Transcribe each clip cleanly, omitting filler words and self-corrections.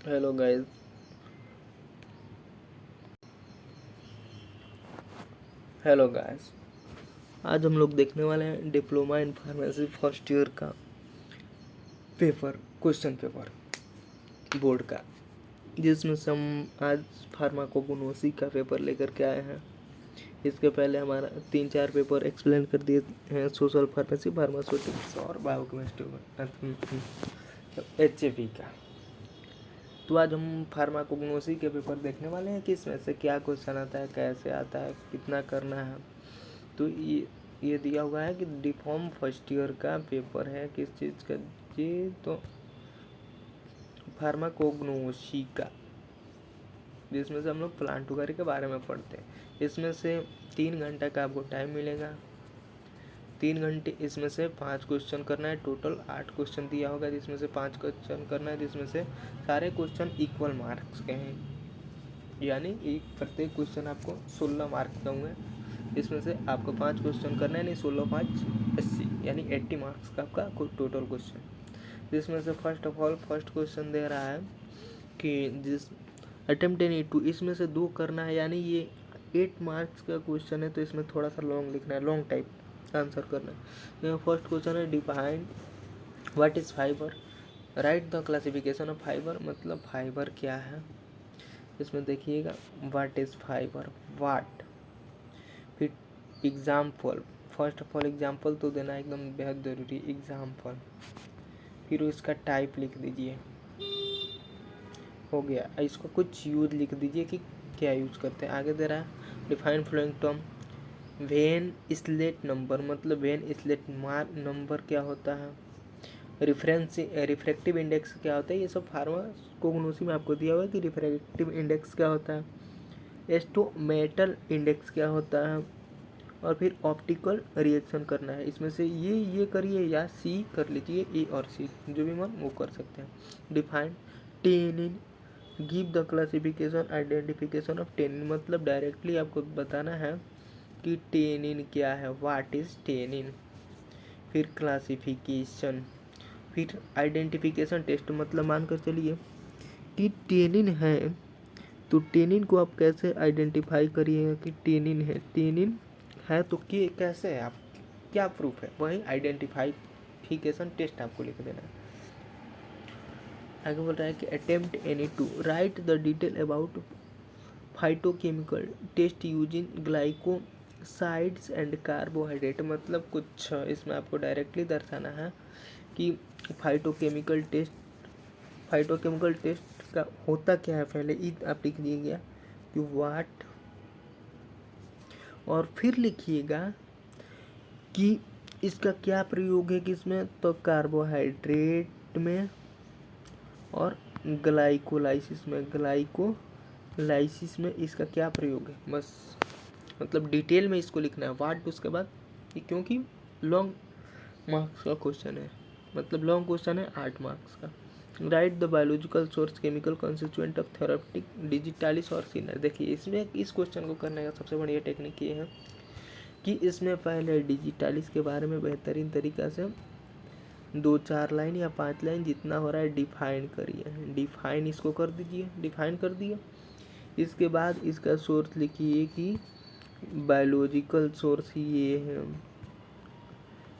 Hello guys. Hello guys, आज हम लोग देखने वाले हैं diploma in pharmacy first year का पेपर, क्वेश्चन पेपर बोर्ड का, जिसमें से हम आज फार्माकोगनोसी का पेपर लेकर के आए हैं। इसके पहले हमारा 3-4 पेपर एक्सप्लेन कर दिए हैं, सोशल फार्मेसी, फार्मास्यूटिक्स और बायोकेमिस्ट्री HAP का। तो आज हम फार्माकोगनोसी के पेपर देखने वाले हैं कि इसमें से क्या क्वेश्चन आता है, कैसे आता है, कितना करना है। तो ये दिया हुआ है कि डिफॉर्म फर्स्ट ईयर का पेपर है, किस चीज़ का जी, तो फार्माकोग्नोसी का, जिसमें से हम लोग प्लांट उगारी के बारे में पढ़ते हैं। इसमें से 3 घंटे का आपको टाइम मिलेगा। 3 घंटे, इसमें से 5 क्वेश्चन करना है। टोटल 8 क्वेश्चन दिया होगा, जिसमें से 5 क्वेश्चन करना है, जिसमें से सारे क्वेश्चन इक्वल मार्क्स के हैं, यानी एक प्रत्येक क्वेश्चन आपको 16 मार्क्स का होंगे। इसमें से आपको 5 क्वेश्चन करना है, नहीं 16 5 80, यानी 80 मार्क्स का आपका टोटल क्वेश्चन। जिसमें से first of all first question दे रहा है कि जिस अटेम्प्ट एनी टू, इसमें से 2 करना है, यानी ये 8 मार्क्स का क्वेश्चन है, तो इसमें थोड़ा सा लॉन्ग लिखना है, लॉन्ग टाइप आंसर करना है। फर्स्ट क्वेश्चन है define what is fibre, right the classification of fibre, मतलब फाइबर क्या है। इसमें देखिएगा व्हाट इज़ फाइबर, व्हाट, फिर example, first of all example तो देना एकदम बेहद ज़रूरी, एग्जाम्पल, फिर इसका टाइप लिख दीजिए, हो गया। इसको कुछ यूज लिख दीजिए कि क्या यूज करते हैं। आगे दे रहा है डिफाइन फ्लोइंग टर्म, वेन स्लेट नंबर, मतलब वेन स्लेट नंबर क्या होता है, रिफ्रैक्टिव इंडेक्स क्या होता है, ये सब फार्माकोग्नोसी में आपको दिया हुआ है कि रिफ्रैक्टिव इंडेक्स क्या होता है, एस्टोमेटल इंडेक्स क्या होता है, और फिर ऑप्टिकल रिएक्शन करना है। इसमें से ये करिए या सी कर लीजिए, ए और सी जो भी मन वो कर सकते हैं। Define tannin, give the classification identification of tannin, मतलब डायरेक्टली आपको बताना है कि टेनिन क्या है, व्हाट इज टेनिन। फिर क्लासिफिकेशन, फिर आइडेंटिफिकेशन टेस्ट, मतलब मान कर चलिए कि टेनिन है, तो टेनिन को आप कैसे आइडेंटिफाई करिएगा कि टेनिन है, टेनिन है तो कि कैसे है, आप क्या प्रूफ है, वही आइडेंटिफाइफिकेशन टेस्ट आपको लिख देना है। आगे बोल रहा है कि attempt any two write the detail about phytochemical test using glycosides and carbohydrate, मतलब कुछ इसमें आपको डायरेक्टली दर्शाना है कि फाइटोकेमिकल टेस्ट का होता क्या है। पहले आप लिख दीजिएगा कि वाट, और फिर लिखिएगा कि इसका क्या प्रयोग है, किसमें, तो कार्बोहाइड्रेट में और ग्लाइकोलाइसिस में इसका क्या प्रयोग है, बस मतलब डिटेल में इसको लिखना है वाट। उसके बाद क्योंकि लॉन्ग मार्क्स का क्वेश्चन है, मतलब लॉन्ग क्वेश्चन है 8 मार्क्स का। Right the biological source chemical constituent of therapeutic digitalis और सिनर। देखिए इसमें इस क्वेश्चन को करने का सबसे बढ़िया टेक्निक ये है कि इसमें पहले डिजिटालिस के बारे में बेहतरीन तरीक़ा से 2-4 लाइन या 5 लाइन जितना हो रहा है डिफाइन करिए, डिफाइन इसको कर दीजिए, डिफाइन कर दिया। इसके बाद इसका सोर्स लिखिए कि बायोलॉजिकल सोर्स ये है,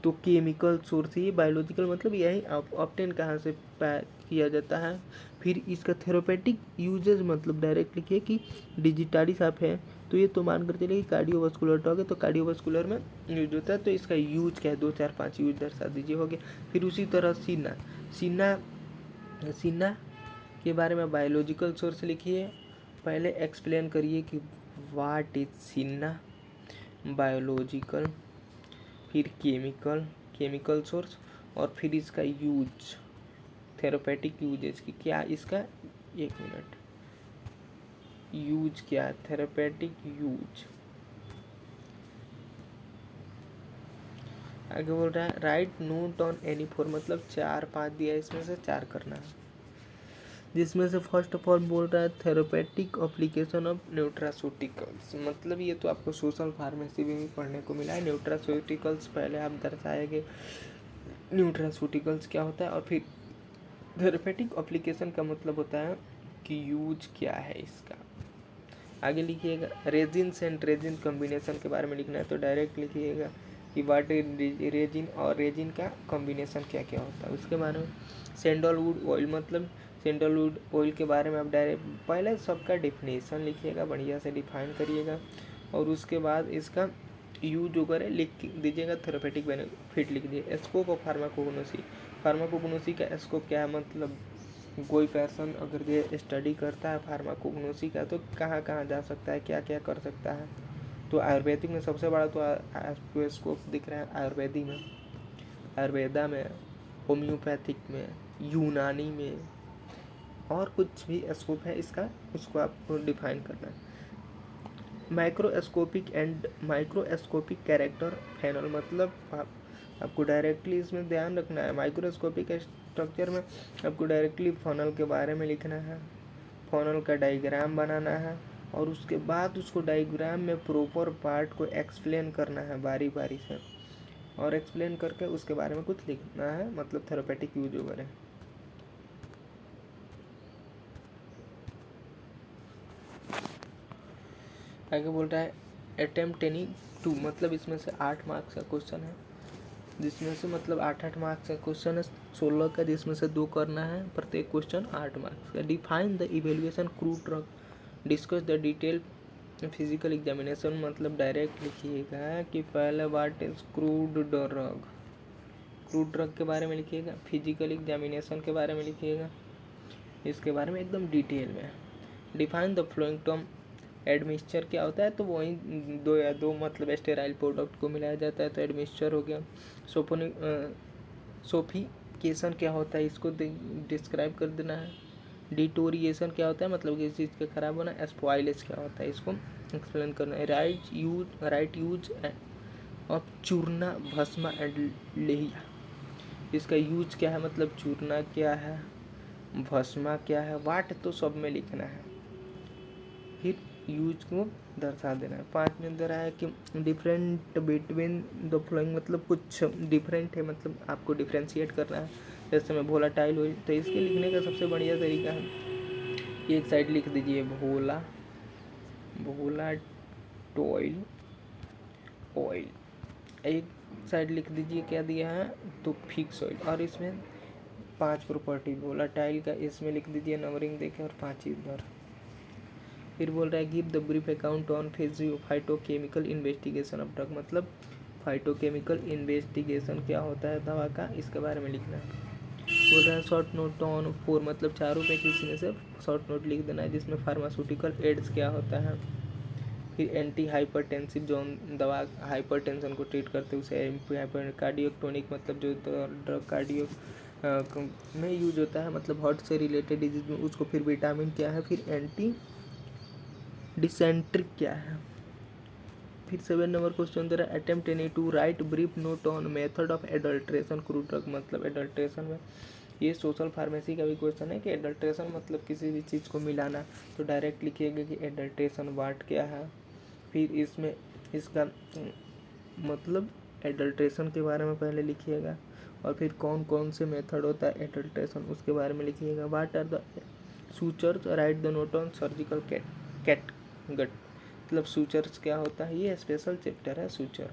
तो केमिकल सोर्स ये, बायोलॉजिकल मतलब यही ऑब्टेन कहाँ से किया जाता है। फिर इसका थेरेपेटिक यूजेज, मतलब डायरेक्ट लिखिए कि डिजिटालिस आप है तो ये तो मान कर चलिए कि कार्डियोवास्कुलर ड्रग है, तो कार्डियोवास्कुलर में यूज होता है, तो इसका यूज क्या है, 2-4-5 यूज दर्शा दीजिए, हो गया। फिर उसी तरह सीना के बारे में बायोलॉजिकल सोर्स लिखिए, पहले एक्सप्लेन करिए कि व्हाट इज सीना, बायोलॉजिकल, फिर केमिकल सोर्स, और फिर इसका यूज, थेरेपेटिक यूजेस की क्या इसका, 1 मिनट, यूज क्या है, थेरेपेटिक यूज। आगे बोल रहा है राइट नोट ऑन एनी 4, मतलब 4-5 दिया है, इसमें से 4 करना है। जिसमें से फर्स्ट ऑफ ऑल बोल रहा है थेरेपेटिक एप्लीकेशन ऑफ न्यूट्रास्यूटिकल्स, मतलब ये तो आपको सोशल फार्मेसी में भी पढ़ने को मिला है। न्यूट्रास्यूटिकल्स पहले आप दर्शाएंगे न्यूट्रास्यूटिकल्स क्या होता है, और फिर थेरेपेटिक एप्लीकेशन का मतलब होता है कि यूज क्या है इसका। आगे लिखिएगा रेजिन्स एंड रेजिन कॉम्बिनेशन के बारे में लिखना है तो डायरेक्ट लिखिएगा कि वाट इज रेजिन और रेजिन का कॉम्बिनेशन क्या क्या होता है उसके बारे में। सैंडलवुड ऑयल मतलब सैंडलवुड ऑयल के बारे में आप डायरेक्ट पहले सबका डिफिनेशन लिखिएगा, बढ़िया से डिफाइन करिएगा और उसके बाद इसका यूज वगैरह लिख दीजिएगा। थेरेपेटिक बेनिफिट लिख दीजिए। स्कोप ऑफ फार्माकोग्नोसी, फार्माकोग्नोसी का स्कोप क्या है, मतलब कोई पर्सन अगर ये स्टडी करता है फार्माकोग्नोसी का तो कहाँ कहाँ जा सकता है, क्या क्या कर सकता है। तो आयुर्वेदिक में सबसे बड़ा तो आपको स्कोप दिख रहा है आयुर्वेदिक में, आयुर्वेदा में, होम्योपैथिक में, यूनानी में और कुछ भी स्कोप है इसका, उसको आपको डिफाइन करना है। माइक्रोस्कोपिक एंड माइक्रोस्कोपिक कैरेक्टर फैनल मतलब आपको डायरेक्टली इसमें ध्यान रखना है। माइक्रोस्कोपिक स्ट्रक्चर में आपको डायरेक्टली फनल के बारे में लिखना है, फनल का डायग्राम बनाना है और उसके बाद उसको डायग्राम में प्रॉपर पार्ट को एक्सप्लेन करना है बारी बारी से और एक्सप्लेन करके उसके बारे में कुछ लिखना है, मतलब थेरेपेटिक यूज वगैरह। आगे बोल रहा है अटेम्प्ट एनी टू मतलब इसमें से 8 मार्क्स का क्वेश्चन है, जिसमें से मतलब 8 मार्क्स का क्वेश्चन है 16 का, जिसमें से 2 करना है, प्रत्येक क्वेश्चन 8 मार्क्स का। Define the evaluation crude drug, discuss the detail physical examination मतलब डायरेक्ट लिखिएगा कि पहले what is crude drug, crude drug के बारे में लिखिएगा, फिजिकल एग्जामिनेशन के बारे में लिखिएगा, इसके बारे में एकदम डिटेल में। Define the flowing term, admixture क्या होता है तो वही दो मतलब स्टेराइल प्रोडक्ट को मिलाया जाता है तो एडमिक्सचर हो गया। सोफिकेशन क्या होता है इसको डिस्क्राइब कर देना है। डिटोरिएशन क्या होता है मतलब किसी चीज़ का खराब होना। स्पॉइलेज क्या होता है इसको एक्सप्लेन करना है। Right use of चूर्णा Bhasma and लेहिया, इसका यूज क्या है मतलब चूर्णा क्या है, भस्मा क्या है, वाट तो सब में लिखना है, फिर यूज को दर्शा देना है। 5 में दे रहा है कि डिफरेंट बिटवीन द फ्लोइंग मतलब कुछ डिफरेंट है मतलब आपको डिफ्रेंशिएट करना है। जैसे में वोलाटाइल ऑयल तो इसके लिखने का सबसे बढ़िया तरीका है एक साइड लिख दीजिए वोलाटाइल ऑयल, एक साइड लिख दीजिए क्या दिया है तो फिक्स ऑयल। और इसमें 5 प्रॉपर्टी वोलाटाइल का इसमें लिख दीजिए नंबरिंग देके और 5 इधर। फिर बोल रहा है give the brief account on phytochemical investigation of drug मतलब फाइटोकेमिकल इन्वेस्टिगेशन क्या होता है दवा का, इसके बारे में लिखना है। बोल रहा है शॉर्ट नोट ऑन 4 मतलब 4 पे किसी में से शॉर्ट नोट लिख देना है, जिसमें फार्मास्यूटिकल एड्स क्या होता है। फिर एंटी हाइपरटेंसिव जो दवा हाइपरटेंशन को ट्रीट करते हैं उसे कार्डियोटोनिक मतलब जो ड्रग कार्डियो में यूज होता है मतलब हार्ट से रिलेटेड डिजीज में उसको। फिर विटामिन क्या है, फिर एंटी डिसेंट्रिक क्या है। फिर 7 नंबर क्वेश्चन दे रहा है attempt any two right brief note on method of adulteration crude drug मतलब एडल्ट्रेशन में ये सोशल फार्मेसी का भी क्वेश्चन है कि एडल्ट्रेशन मतलब किसी भी चीज़ को मिलाना, तो डायरेक्ट लिखिएगा कि एडल्ट्रेशन वाट क्या है। फिर इसमें इसका मतलब एडल्ट्रेशन के बारे में पहले लिखिएगा और फिर कौन कौन से मेथड होता है एडल्ट्रेशन उसके बारे में लिखिएगा। What are the sutures, write the note on surgical catgut मतलब सूचर्स क्या होता है, ये स्पेशल चैप्टर है सूचर।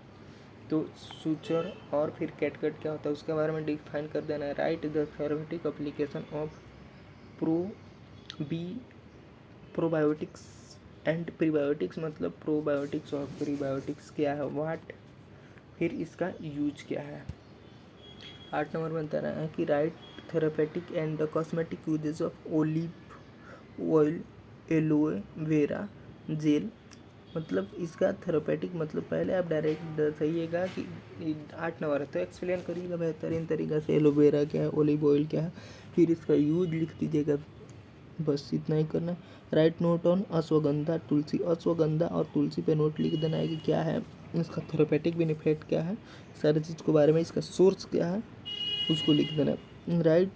तो सूचर और फिर कैटगट क्या होता है उसके बारे में डिफाइन कर देना है। Right the therapeutic application of probiotics and prebiotics मतलब प्रोबायोटिक्स और प्रीबायोटिक्स क्या है वाट, फिर इसका यूज क्या है। 8 नंबर में बताना है कि right therapeutic and cosmetic uses of olive oil alloy vera gel मतलब इसका थेरेपेटिक मतलब पहले आप डायरेक्ट दर्शाइएगा कि 8 नंबर है तो एक्सप्लेन करिएगा बेहतरीन तरीक़ा से एलोवेरा क्या है, ओलिव ऑयल क्या है, फिर इसका यूज लिख दीजिएगा, बस इतना ही करना है। राइट नोट ऑन अश्वगंधा तुलसी, अश्वगंधा और तुलसी पे नोट लिख देना है कि क्या है इसका थेरेपेटिक बेनिफिट क्या है, सारी चीज़ के बारे में, इसका सोर्स क्या है उसको लिख देना है। Write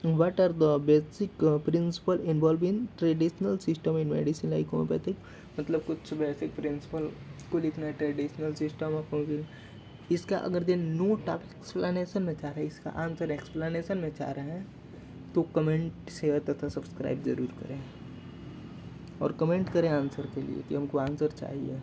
what are the basic principle involve in traditional system in medicine like homeopathic मतलब कुछ बेसिक प्रिंसिपल को लिखना है ट्रेडिशनल सिस्टम ऑफ होम्योपैथिक। इसका अगर दे नोट आप एक्सप्लेनेशन में चाह रहे हैं, इसका आंसर एक्सप्लेनेशन में चाह रहे हैं तो कमेंट, शेयर तथा सब्सक्राइब ज़रूर करें और कमेंट करें आंसर के लिए कि हमको आंसर चाहिए।